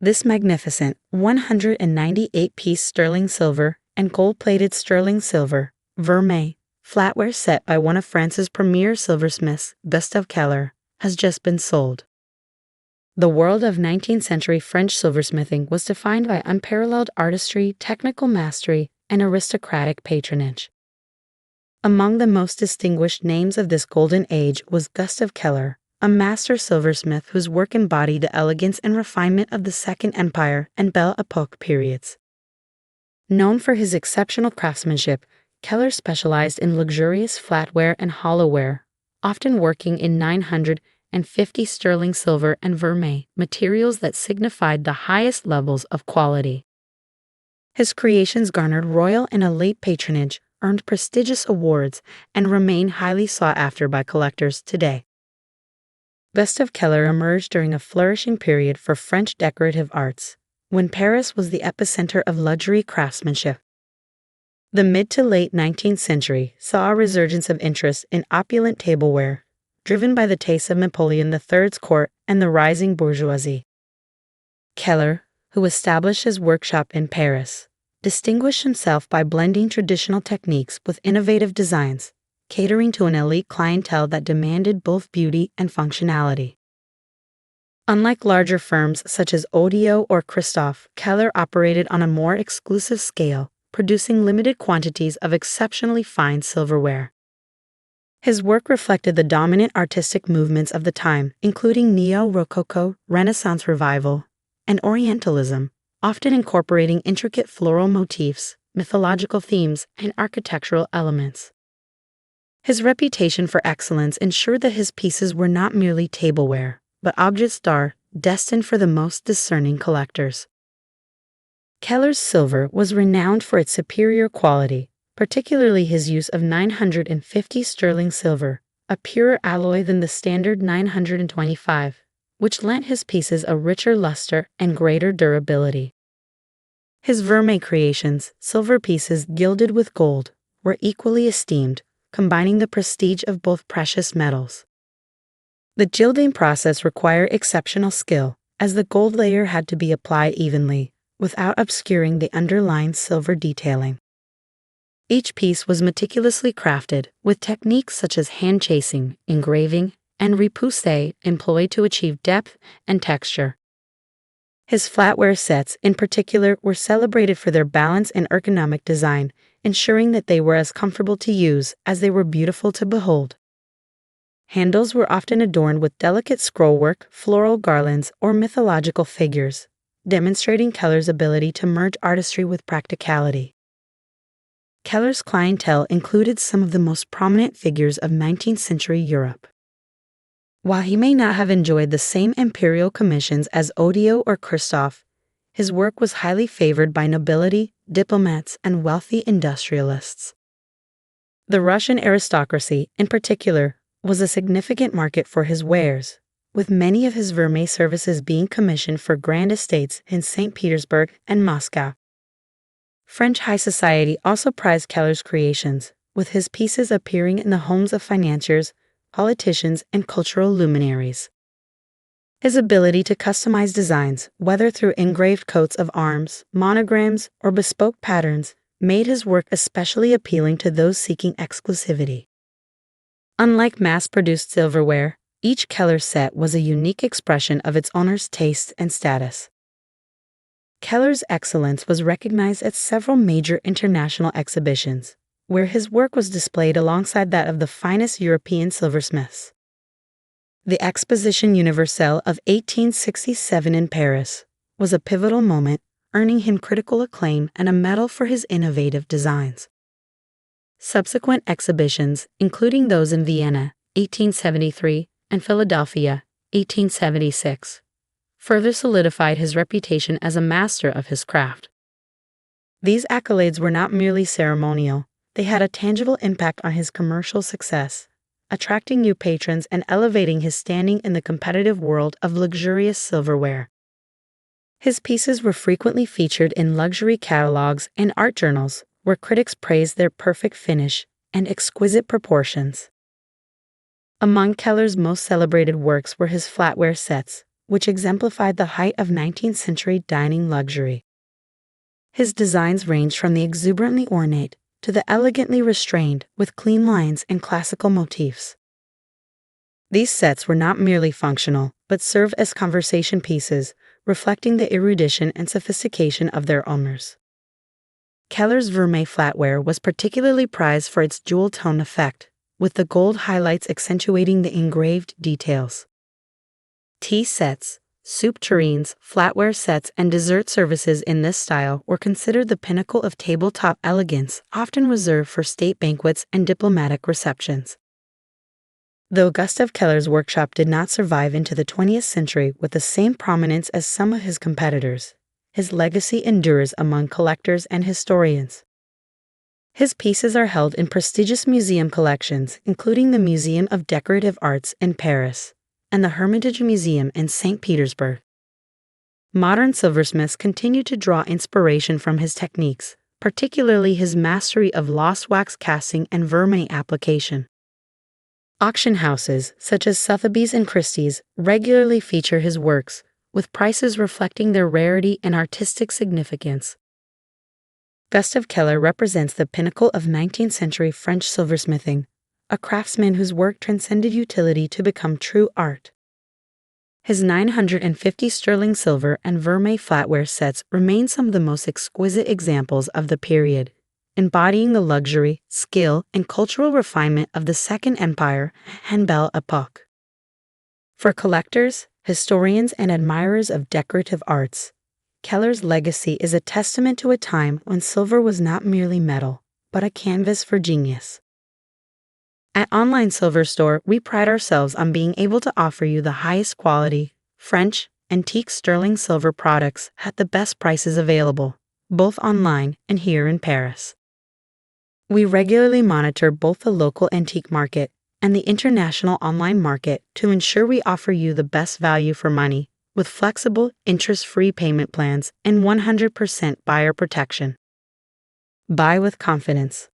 This magnificent 198-piece sterling silver and gold-plated sterling silver Vermeil Flatware set by one of France's premier silversmiths, Gustave Keller, has just been sold. The world of 19th century French silversmithing was defined by unparalleled artistry, technical mastery, and aristocratic patronage. Among the most distinguished names of this golden age was Gustave Keller, a master silversmith whose work embodied the elegance and refinement of the Second Empire and Belle Époque periods. Known for his exceptional craftsmanship, Keller specialized in luxurious flatware and hollowware, often working in 950 sterling silver and vermeil, materials that signified the highest levels of quality. His creations garnered royal and elite patronage, earned prestigious awards, and remain highly sought after by collectors today. Gustave Keller emerged during a flourishing period for French decorative arts, when Paris was the epicenter of luxury craftsmanship. The mid to late 19th century saw a resurgence of interest in opulent tableware, driven by the tastes of Napoleon III's court and the rising bourgeoisie. Keller, who established his workshop in Paris, distinguished himself by blending traditional techniques with innovative designs, catering to an elite clientele that demanded both beauty and functionality. Unlike larger firms such as Odeo or Christofle, Keller operated on a more exclusive scale, producing limited quantities of exceptionally fine silverware. His work reflected the dominant artistic movements of the time, including Neo-Rococo, Renaissance Revival, and Orientalism, often incorporating intricate floral motifs, mythological themes, and architectural elements. His reputation for excellence ensured that his pieces were not merely tableware, but objects d'art destined for the most discerning collectors. Keller's silver was renowned for its superior quality, particularly his use of 950 sterling silver, a purer alloy than the standard 925, which lent his pieces a richer luster and greater durability. His vermeil creations, silver pieces gilded with gold, were equally esteemed, combining the prestige of both precious metals. The gilding process required exceptional skill, as the gold layer had to be applied evenly, without obscuring the underlying silver detailing. Each piece was meticulously crafted, with techniques such as hand chasing, engraving, and repoussé employed to achieve depth and texture. His flatware sets, in particular, were celebrated for their balance and ergonomic design, ensuring that they were as comfortable to use as they were beautiful to behold. Handles were often adorned with delicate scrollwork, floral garlands, or mythological figures, demonstrating Keller's ability to merge artistry with practicality. Keller's clientele included some of the most prominent figures of 19th century Europe. While he may not have enjoyed the same imperial commissions as Odeo or Christofle, his work was highly favored by nobility, diplomats, and wealthy industrialists. The Russian aristocracy, in particular, was a significant market for his wares, with many of his vermeil services being commissioned for grand estates in St. Petersburg and Moscow. French high society also prized Keller's creations, with his pieces appearing in the homes of financiers, politicians, and cultural luminaries. His ability to customize designs, whether through engraved coats of arms, monograms, or bespoke patterns, made his work especially appealing to those seeking exclusivity. Unlike mass-produced silverware, each Keller set was a unique expression of its owner's taste and status. Keller's excellence was recognized at several major international exhibitions, where his work was displayed alongside that of the finest European silversmiths. The Exposition Universelle of 1867 in Paris was a pivotal moment, earning him critical acclaim and a medal for his innovative designs. Subsequent exhibitions, including those in Vienna, 1873, and Philadelphia, 1876, further solidified his reputation as a master of his craft. These accolades were not merely ceremonial, they had a tangible impact on his commercial success, attracting new patrons and elevating his standing in the competitive world of luxurious silverware. His pieces were frequently featured in luxury catalogs and art journals, where critics praised their perfect finish and exquisite proportions. Among Keller's most celebrated works were his flatware sets, which exemplified the height of 19th century dining luxury. His designs ranged from the exuberantly ornate to the elegantly restrained with clean lines and classical motifs. These sets were not merely functional, but served as conversation pieces, reflecting the erudition and sophistication of their owners. Keller's Vermeil Flatware was particularly prized for its jewel-tone effect, with the gold highlights accentuating the engraved details. Tea sets, soup tureens, flatware sets, and dessert services in this style were considered the pinnacle of tabletop elegance, often reserved for state banquets and diplomatic receptions. Though Gustave Keller's workshop did not survive into the 20th century with the same prominence as some of his competitors, his legacy endures among collectors and historians. His pieces are held in prestigious museum collections, including the Museum of Decorative Arts in Paris and the Hermitage Museum in St. Petersburg. Modern silversmiths continue to draw inspiration from his techniques, particularly his mastery of lost wax casting and vermeil application. Auction houses, such as Sotheby's and Christie's, regularly feature his works, with prices reflecting their rarity and artistic significance. Gustave Keller represents the pinnacle of 19th century French silversmithing, a craftsman whose work transcended utility to become true art. His 950 sterling silver and Vermeil flatware sets remain some of the most exquisite examples of the period, embodying the luxury, skill, and cultural refinement of the Second Empire and Belle Époque. For collectors, historians, and admirers of decorative arts, Keller's legacy is a testament to a time when silver was not merely metal, but a canvas for genius. At Online Silver Store, we pride ourselves on being able to offer you the highest quality, French, antique sterling silver products at the best prices available, both online and here in Paris. We regularly monitor both the local antique market and the international online market to ensure we offer you the best value for money, with flexible, interest-free payment plans and 100% buyer protection. Buy with confidence.